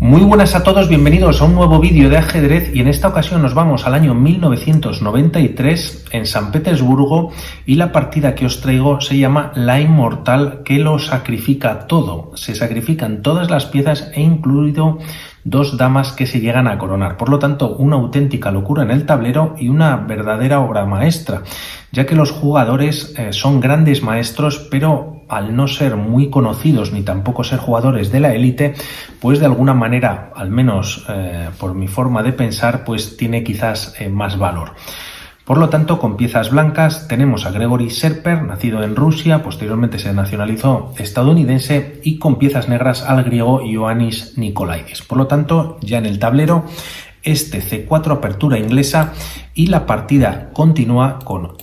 Muy buenas a todos, bienvenidos a un nuevo vídeo de ajedrez y en esta ocasión nos vamos al año 1993 en San Petersburgo y la partida que os traigo se llama La Inmortal, que lo sacrifica todo. Se sacrifican todas las piezas e incluido dos damas que se llegan a coronar. Por lo tanto, una auténtica locura en el tablero y una verdadera obra maestra, ya que los jugadores son grandes maestros, pero al no ser muy conocidos ni tampoco ser jugadores de la élite, pues de alguna manera, al menos por mi forma de pensar, pues tiene quizás más valor. Por lo tanto, con piezas blancas tenemos a Grigori Serper, nacido en Rusia, posteriormente se nacionalizó estadounidense, y con piezas negras al griego Ioannis Nikolaidis. Por lo tanto, ya en el tablero, este C4 apertura inglesa y la partida continúa con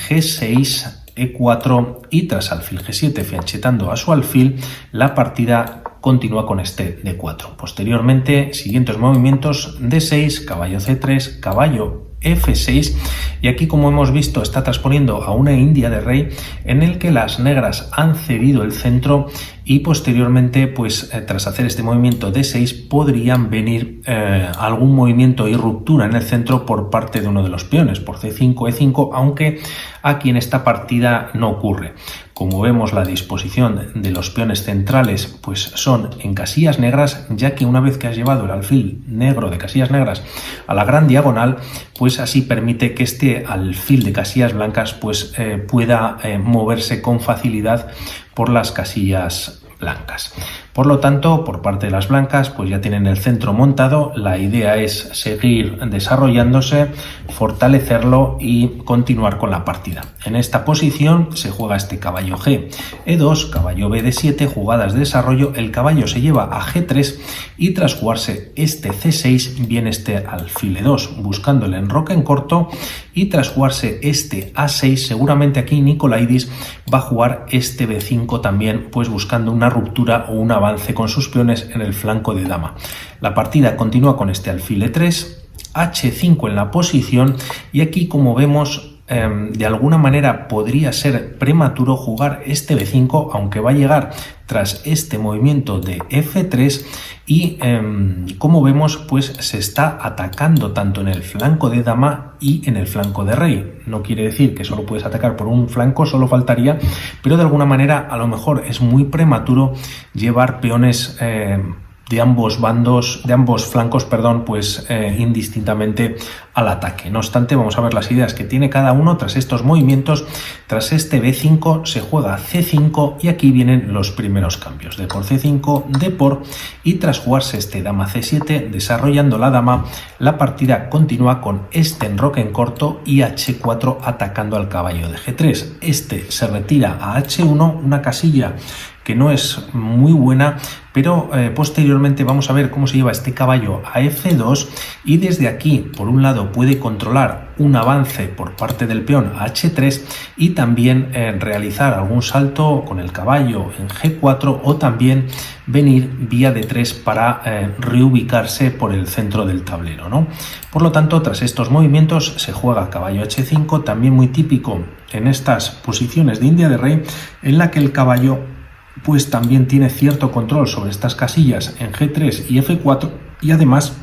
G6, E4 y tras alfil G7 fianchetando a su alfil, la partida continúa con este D4. Posteriormente, siguientes movimientos: D6, caballo C3, caballo F6, y aquí, como hemos visto, está transponiendo a una India de rey en el que las negras han cedido el centro y posteriormente, pues tras hacer este movimiento D6 podrían venir algún movimiento y ruptura en el centro por parte de uno de los peones, por C5, E5, aunque aquí en esta partida no ocurre. Como vemos, la disposición de los peones centrales pues son en casillas negras, ya que una vez que has llevado el alfil negro de casillas negras a la gran diagonal, pues así permite que este alfil de casillas blancas pues pueda moverse con facilidad por las casillas blancas. Por lo tanto, por parte de las blancas, pues ya tienen el centro montado. La idea es seguir desarrollándose, fortalecerlo y continuar con la partida. En esta posición se juega este caballo G, E2, caballo B de 7, jugadas de desarrollo. El caballo se lleva a G3 y tras jugarse este C6 viene este alfil E2, buscando el enroque en corto, y tras jugarse este A6, seguramente aquí Nikolaidis va a jugar este B5 también, pues buscando una ruptura o un avance con sus peones en el flanco de dama. La partida continúa con este alfil E3, H5 en la posición, y aquí, como vemos, de alguna manera podría ser prematuro jugar este B5, aunque va a llegar tras este movimiento de F3 y como vemos, pues se está atacando tanto en el flanco de dama y en el flanco de rey. No quiere decir que solo puedes atacar por un flanco, solo faltaría, pero de alguna manera a lo mejor es muy prematuro llevar peones de ambos bandos, de ambos flancos, perdón, pues indistintamente al ataque. No obstante, vamos a ver las ideas que tiene cada uno tras estos movimientos. Tras este B5 se juega C5 y aquí vienen los primeros cambios: D por C5, D por, y tras jugarse este dama C7, desarrollando la dama, la partida continúa con este enroque en corto y H4 atacando al caballo de G3. Este se retira a H1, una casilla que no es muy buena, pero posteriormente vamos a ver cómo se lleva este caballo a F2 y desde aquí, por un lado, puede controlar un avance por parte del peón a H3 y también realizar algún salto con el caballo en G4 o también venir vía D3 para reubicarse por el centro del tablero, ¿no? Por lo tanto, tras estos movimientos se juega caballo H5, también muy típico en estas posiciones de India de rey, en la que el caballo pues también tiene cierto control sobre estas casillas en G3 y F4, y además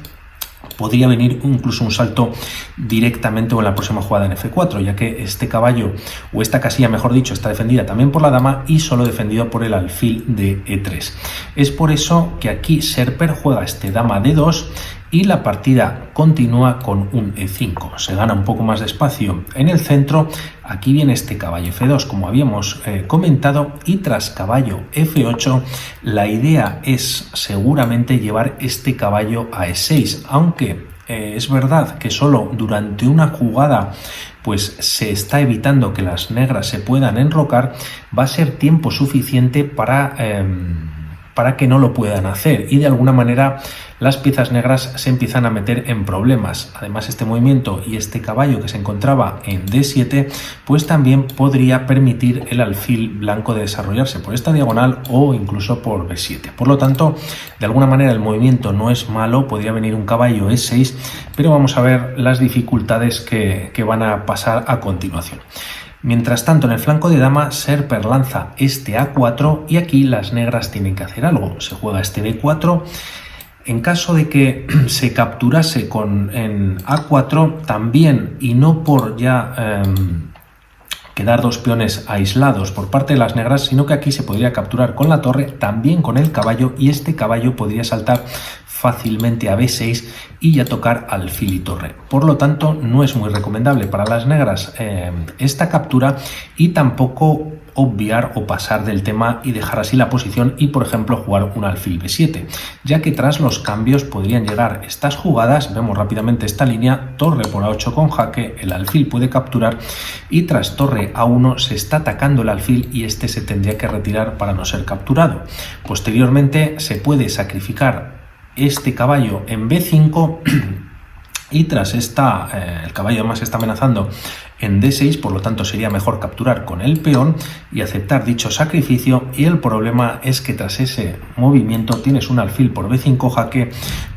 podría venir incluso un salto directamente o en la próxima jugada en F4, ya que este caballo, o esta casilla mejor dicho, está defendida también por la dama y solo defendido por el alfil de E3. Es por eso que aquí Serper juega este dama D2 y la partida continúa con un E5. Se gana un poco más de espacio en el centro. Aquí viene este caballo F2, como habíamos comentado, y tras caballo F8 la idea es seguramente llevar este caballo a E6, aunque es verdad que solo durante una jugada pues se está evitando que las negras se puedan enrocar. Va a ser tiempo suficiente para que no lo puedan hacer y de alguna manera las piezas negras se empiezan a meter en problemas. Además, este movimiento y este caballo que se encontraba en D7 pues también podría permitir el alfil blanco de desarrollarse por esta diagonal o incluso por B7. Por lo tanto, de alguna manera el movimiento no es malo, podría venir un caballo E6, pero vamos a ver las dificultades que van a pasar a continuación. Mientras tanto, en el flanco de dama, Serper lanza este A4 y aquí las negras tienen que hacer algo. Se juega este B4 En caso de que se capturase en A4 también, y no por ya quedar dos peones aislados por parte de las negras, sino que aquí se podría capturar con la torre, también con el caballo, y este caballo podría saltar fácilmente a B6 y ya tocar alfil y torre. Por lo tanto, no es muy recomendable para las negras esta captura, y tampoco obviar o pasar del tema y dejar así la posición y, por ejemplo, jugar un alfil B7, ya que tras los cambios podrían llegar estas jugadas. Vemos rápidamente esta línea: torre por A8 con jaque, el alfil puede capturar, y tras torre A1 se está atacando el alfil y este se tendría que retirar para no ser capturado. Posteriormente se puede sacrificar este caballo en B5 y tras el caballo además está amenazando en D6, por lo tanto sería mejor capturar con el peón y aceptar dicho sacrificio. Y el problema es que tras ese movimiento tienes un alfil por B5 jaque,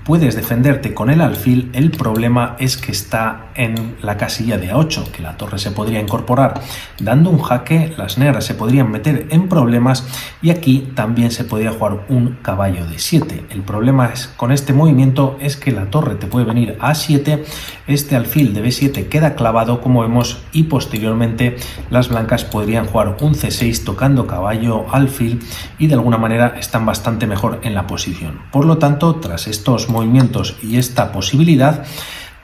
puedes defenderte con el alfil. El problema es que está en la casilla de A8, que la torre se podría incorporar dando un jaque, las negras se podrían meter en problemas, y aquí también se podría jugar un caballo de 7. El problema con este movimiento es que la torre te puede venir a A7, este alfil de B7 queda clavado, como vemos, y posteriormente las blancas podrían jugar un C6 tocando caballo alfil, y de alguna manera están bastante mejor en la posición. Por lo tanto, tras estos movimientos y esta posibilidad,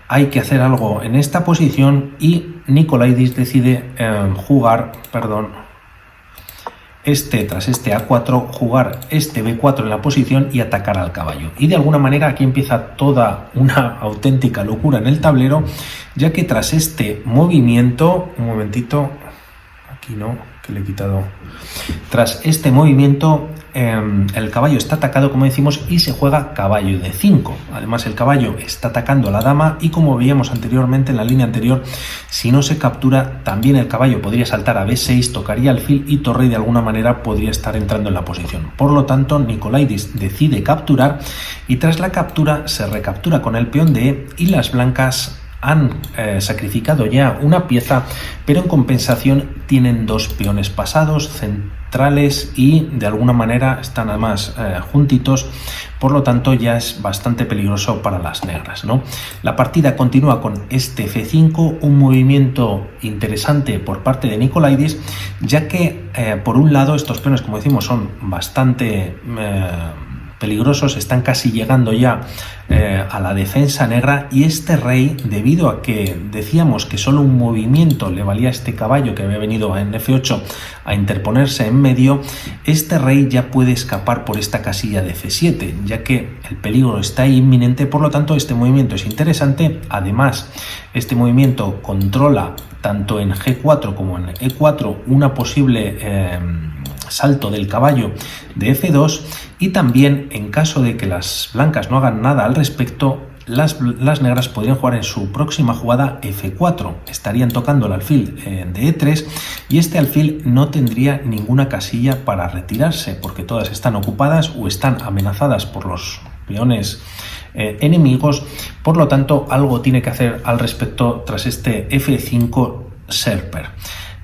hay que hacer algo en esta posición, y Nikolaidis decide tras este A4, jugar este B4 en la posición y atacar al caballo. Y de alguna manera aquí empieza toda una auténtica locura en el tablero, ya que tras este movimiento, un momentito, aquí no, que le he quitado, tras este movimiento el caballo está atacado, como decimos, y se juega caballo de 5. Además, el caballo está atacando a la dama, y como veíamos anteriormente en la línea anterior, si no se captura, también el caballo podría saltar a B6, tocaría alfil y torre, y de alguna manera podría estar entrando en la posición. Por lo tanto, Nikolaidis decide capturar, y tras la captura se recaptura con el peón de E, y las blancas han sacrificado ya una pieza, pero en compensación tienen dos peones pasados centrales y de alguna manera están además juntitos. Por lo tanto, ya es bastante peligroso para las negras, ¿no? La partida continúa con este F5, un movimiento interesante por parte de Nikolaidis, ya que por un lado estos peones, como decimos, son bastante peligrosos, están casi llegando ya a la defensa negra, y este rey, debido a que decíamos que solo un movimiento le valía a este caballo que había venido en F8 a interponerse en medio, este rey ya puede escapar por esta casilla de F7, ya que el peligro está ahí inminente. Por lo tanto, este movimiento es interesante. Además, este movimiento controla tanto en G4 como en E4 una posible salto del caballo de F2, y también, en caso de que las blancas no hagan nada al respecto, las negras podrían jugar en su próxima jugada F4, estarían tocando el alfil de E3, y este alfil no tendría ninguna casilla para retirarse, porque todas están ocupadas o están amenazadas por los peones enemigos. Por lo tanto, algo tiene que hacer al respecto tras este F5 Serper.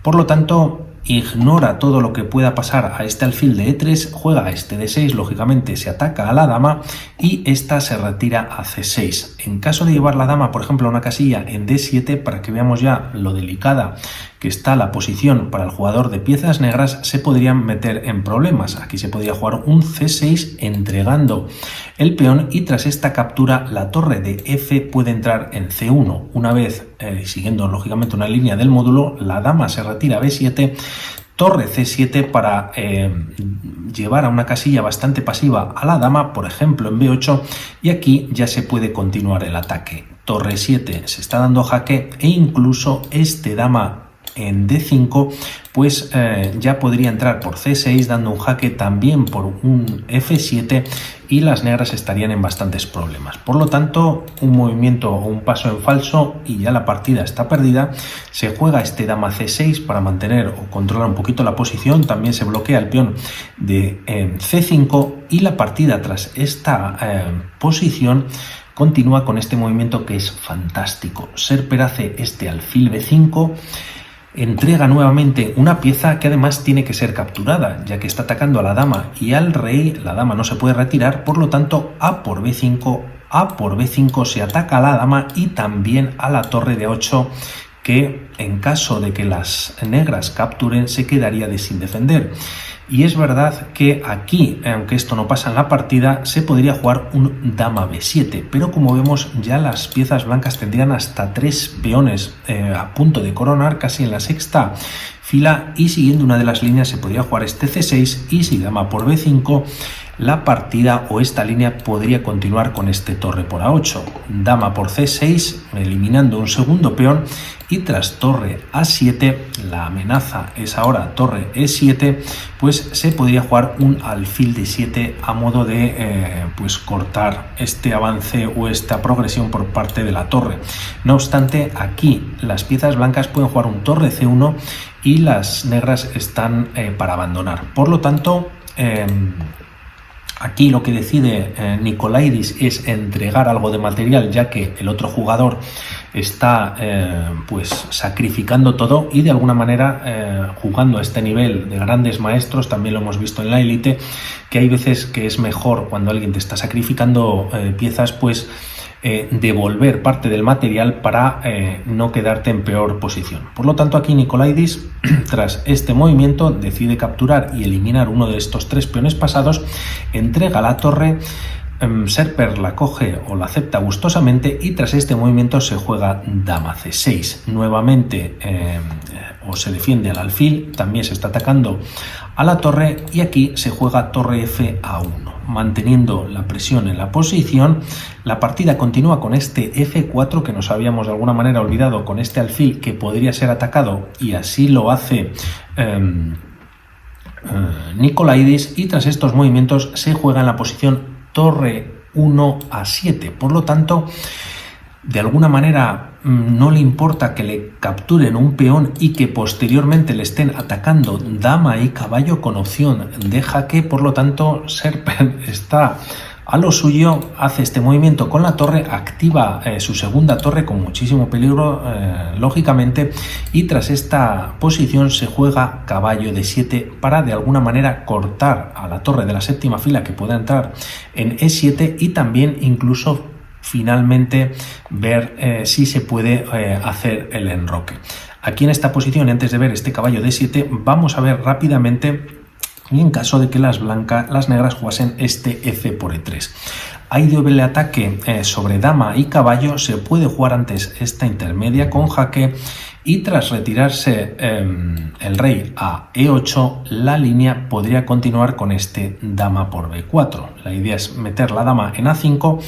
Por lo tanto, ignora todo lo que pueda pasar a este alfil de E3, juega a este D6, lógicamente se ataca a la dama y esta se retira a C6. En caso de llevar la dama, por ejemplo, a una casilla en D7, para que veamos ya lo delicada que está la posición para el jugador de piezas negras, se podrían meter en problemas. Aquí se podría jugar un C6 entregando el peón, y tras esta captura la torre de F puede entrar en C1. Una vez, siguiendo lógicamente una línea del módulo, la dama se retira a B7, torre C7 para llevar a una casilla bastante pasiva a la dama, por ejemplo en B8, y aquí ya se puede continuar el ataque. Torre 7 se está dando jaque, e incluso este dama en D5 pues ya podría entrar por C6 dando un jaque también por un F7, y las negras estarían en bastantes problemas. Por lo tanto, un movimiento o un paso en falso y ya la partida está perdida. Se juega este dama C6 para mantener o controlar un poquito la posición, también se bloquea el peón de C5, y la partida tras esta posición continúa con este movimiento que es fantástico. Serper hace este alfil B5, entrega nuevamente una pieza que además tiene que ser capturada, ya que está atacando a la dama y al rey. La dama no se puede retirar, por lo tanto a por b5, a por b5 se ataca a la dama y también a la torre de 8, que en caso de que las negras capturen se quedaría sin defender. Y es verdad que aquí, aunque esto no pasa en la partida, se podría jugar un dama b7, pero como vemos ya las piezas blancas tendrían hasta 3 peones a punto de coronar, casi en la sexta fila, y siguiendo una de las líneas se podría jugar este c6, y si dama por b5 la partida o esta línea podría continuar con este torre por a8, dama por c6 eliminando un segundo peón, y tras torre a7, la amenaza es ahora torre e7, pues se podría jugar un alfil de 7 a modo de pues cortar este avance o esta progresión por parte de la torre. No obstante, aquí las piezas blancas pueden jugar un torre c1 y las negras están para abandonar. Por lo tanto, aquí lo que decide Nikolaidis es entregar algo de material, ya que el otro jugador está pues sacrificando todo, y de alguna manera jugando a este nivel de grandes maestros, también lo hemos visto en la élite, que hay veces que es mejor cuando alguien te está sacrificando piezas, pues devolver parte del material para no quedarte en peor posición. Por lo tanto, aquí Nikolaidis, tras este movimiento, decide capturar y eliminar uno de estos 3 peones pasados, entrega la torre, Serper la coge o la acepta gustosamente, y tras este movimiento se juega dama c6. Nuevamente o se defiende al alfil, también se está atacando a la torre, y aquí se juega torre f a 1. Manteniendo la presión en la posición, la partida continúa con este f4 que nos habíamos de alguna manera olvidado, con este alfil que podría ser atacado, y así lo hace Nikolaidis, y tras estos movimientos se juega en la posición torre 1 a 7. Por lo tanto, de alguna manera no le importa que le capturen un peón y que posteriormente le estén atacando dama y caballo con opción de jaque. Por lo tanto, Serper está a lo suyo, hace este movimiento con la torre, activa su segunda torre con muchísimo peligro, lógicamente, y tras esta posición se juega caballo de 7 para de alguna manera cortar a la torre de la séptima fila que pueda entrar en e7, y también incluso finalmente ver si se puede hacer el enroque. Aquí en esta posición, antes de ver este caballo de 7, vamos a ver rápidamente, y en caso de que las negras jugasen este f por e3. Hay doble ataque sobre dama y caballo, se puede jugar antes esta intermedia con jaque, y tras retirarse el rey a e8, la línea podría continuar con este dama por b4. La idea es meter la dama en a5.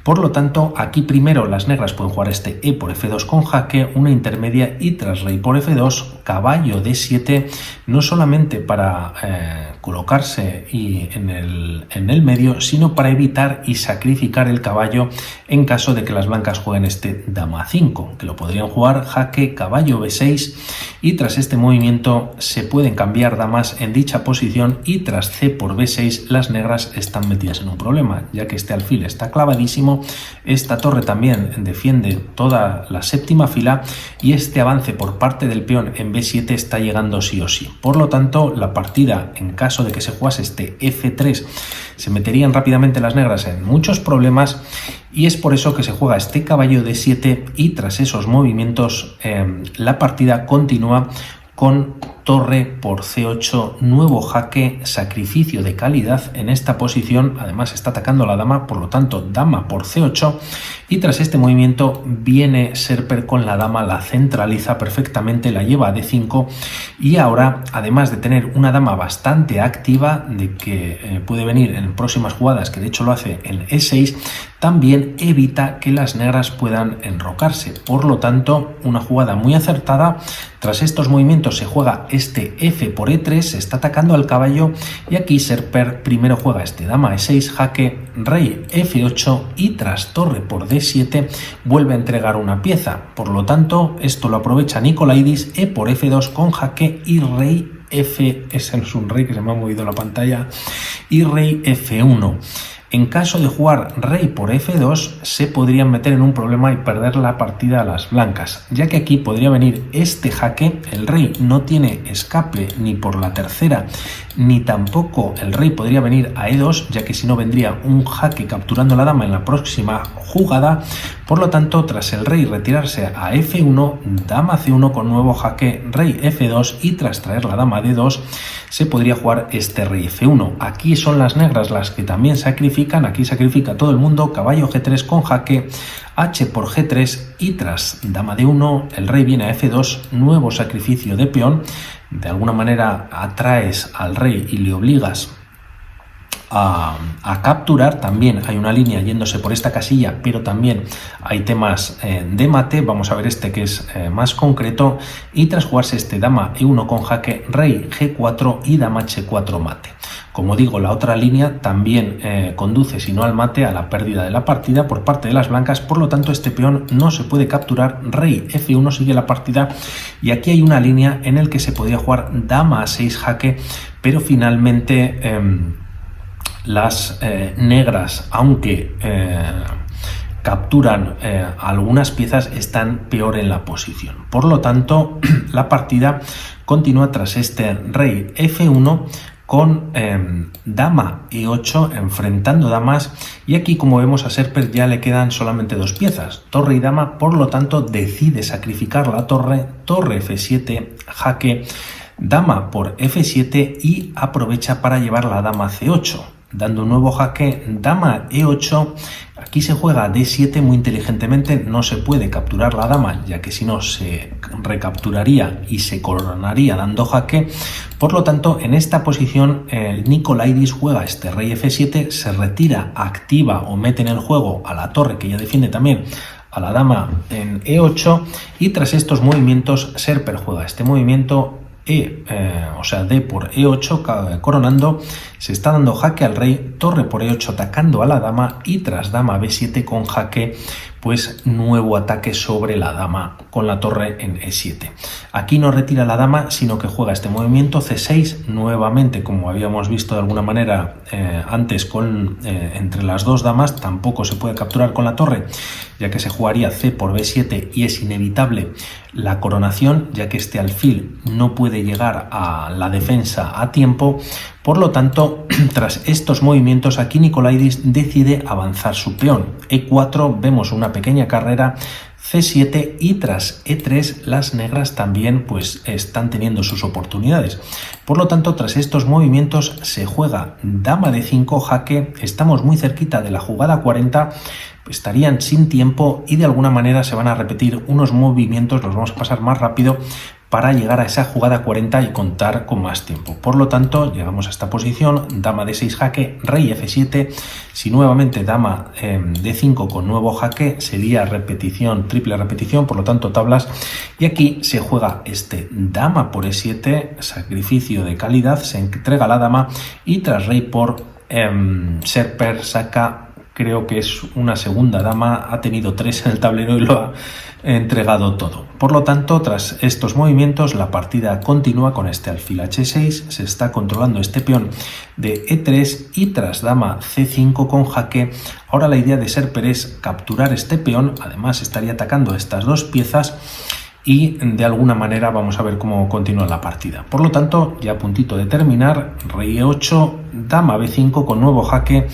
Por lo tanto, aquí primero las negras pueden jugar este e por f2 con jaque, una intermedia, y tras rey por f2, caballo d7, no solamente para colocarse en el medio, sino para evitar y sacrificar el caballo en caso de que las blancas jueguen este dama a5, que lo podrían jugar jaque, caballo b6, y tras este movimiento se pueden cambiar damas en dicha posición, y tras c por b6 las negras están metidas en un problema, ya que este alfil está clavadísimo. Esta torre también defiende toda la séptima fila, y este avance por parte del peón en b7 está llegando sí o sí. Por lo tanto, la partida, en caso de que se jugase este f3, se meterían rápidamente las negras en muchos problemas, y es por eso que se juega este caballo d7, y tras esos movimientos la partida continúa con torre por c8, nuevo jaque, sacrificio de calidad en esta posición. Además está atacando a la dama, por lo tanto dama por c8, y tras este movimiento viene Serper con la dama, la centraliza perfectamente, la lleva a d5, y ahora, además de tener una dama bastante activa, de que puede venir en próximas jugadas, que de hecho lo hace en e6, también evita que las negras puedan enrocarse. Por lo tanto, una jugada muy acertada. Tras estos movimientos se juega este f por e3, se está atacando al caballo, y aquí Serper primero juega este dama e6, jaque, rey f8, y tras torre por d7 vuelve a entregar una pieza. Por lo tanto, esto lo aprovecha Nikolaidis, e por f2 con jaque y rey f, ese no es un rey que se me ha movido la pantalla, y rey f1. En caso de jugar rey por f2, se podrían meter en un problema y perder la partida a las blancas, ya que aquí podría venir este jaque. El rey no tiene escape ni por la tercera, ni tampoco el rey podría venir a e2, ya que si no vendría un jaque capturando la dama en la próxima jugada. Por lo tanto, tras el rey retirarse a f1, dama c1 con nuevo jaque, rey f2, y tras traer la dama a d2, se podría jugar este rey f1. Aquí son las negras las que también sacrifican, aquí sacrifica todo el mundo, caballo g3 con jaque, h por g3, y tras dama d1, el rey viene a f2, nuevo sacrificio de peón. De alguna manera atraes al rey y le obligas a capturar. También hay una línea yéndose por esta casilla, pero también hay temas de mate. Vamos a ver este que es más concreto, y tras jugarse este dama e1 con jaque, rey g4 y dama h4 mate. Como digo, la otra línea también conduce, si no al mate, a la pérdida de la partida por parte de las blancas. Por lo tanto, este peón no se puede capturar, rey f1 sigue la partida, y aquí hay una línea en el que se podía jugar dama a6 jaque, pero finalmente las negras, aunque capturan algunas piezas, están peor en la posición. Por lo tanto, la partida continúa tras este rey f1 con dama e8 enfrentando damas, y aquí, como vemos, a Serper ya le quedan solamente dos piezas, torre y dama. Por lo tanto, decide sacrificar la torre, torre f7 jaque, dama por f7, y aprovecha para llevar la dama c8, dando un nuevo jaque, dama e8. Aquí se juega d7 muy inteligentemente, no se puede capturar la dama, ya que si no se recapturaría y se coronaría dando jaque. Por lo tanto, en esta posición Nikolaidis juega este rey f7, se retira, activa o mete en el juego a la torre, que ya defiende también a la dama en e8, y tras estos movimientos Serper juega este movimiento o sea, d por e8 coronando, se está dando jaque al rey, torre por e8 atacando a la dama, y tras dama b7 con jaque, pues nuevo ataque sobre la dama con la torre en e7. Aquí no retira la dama, sino que juega este movimiento c6 nuevamente, como habíamos visto de alguna manera antes con entre las dos damas. Tampoco se puede capturar con la torre, ya que se jugaría c por b7 y es inevitable la coronación, ya que este alfil no puede llegar a la defensa a tiempo. Por lo tanto, tras estos movimientos, aquí Nikolaidis decide avanzar su peón. e4, vemos una pequeña carrera, c7, y tras e3 las negras también pues están teniendo sus oportunidades. Por lo tanto, tras estos movimientos se juega dama d5 jaque. Estamos muy cerquita de la jugada 40, estarían sin tiempo, y de alguna manera se van a repetir unos movimientos, los vamos a pasar más rápido, para llegar a esa jugada 40 y contar con más tiempo. Por lo tanto, llegamos a esta posición, dama d6 jaque, rey f7, si nuevamente dama d5 con nuevo jaque, sería repetición, triple repetición, por lo tanto tablas, y aquí se juega este dama por e7, sacrificio de calidad, se entrega la dama, y tras rey por Serper saca, creo que es una segunda dama, ha tenido 3 en el tablero y lo ha entregado todo. Por lo tanto, tras estos movimientos, la partida continúa con este alfil h6, se está controlando este peón de e3, y tras dama c5 con jaque, ahora la idea de Serper es capturar este peón. Además estaría atacando estas dos piezas, y de alguna manera vamos a ver cómo continúa la partida. Por lo tanto, ya a puntito de terminar, rey e8, dama b5 con nuevo jaque,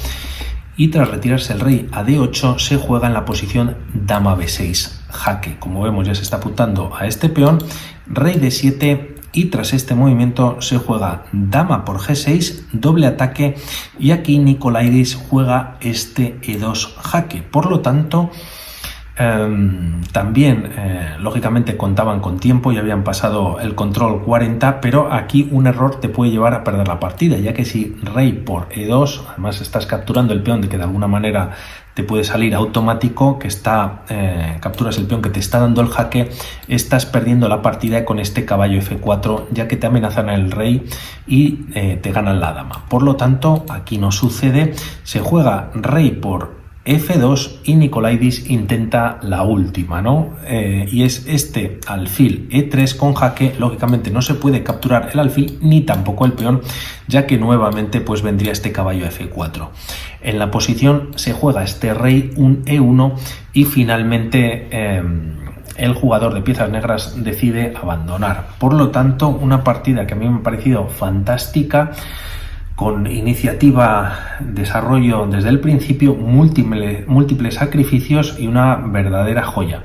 y tras retirarse el rey a d8 se juega en la posición dama b6 jaque. Como vemos, ya se está apuntando a este peón, rey d7, y tras este movimiento se juega dama por g6, doble ataque, y aquí Nikolaidis juega este e2 jaque. Por lo tanto, también lógicamente contaban con tiempo y habían pasado el control 40, pero aquí un error te puede llevar a perder la partida, ya que si rey por e2, además estás capturando el peón de que de alguna manera te puede salir automático, que está capturas el peón que te está dando el jaque, estás perdiendo la partida con este caballo f4, ya que te amenazan el rey y te ganan la dama. Por lo tanto, aquí no sucede, se juega rey por F2 y Nikolaidis intenta la última, ¿no? Y es este alfil E3 con jaque. Lógicamente no se puede capturar el alfil ni tampoco el peón, ya que nuevamente pues vendría este caballo F4. En la posición se juega este rey, un E1, y finalmente el jugador de piezas negras decide abandonar. Por lo tanto, una partida que a mí me ha parecido fantástica, con iniciativa, desarrollo desde el principio, múltiples sacrificios y una verdadera joya.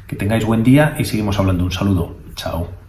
Que tengáis buen día y seguimos hablando. Un saludo. Chao.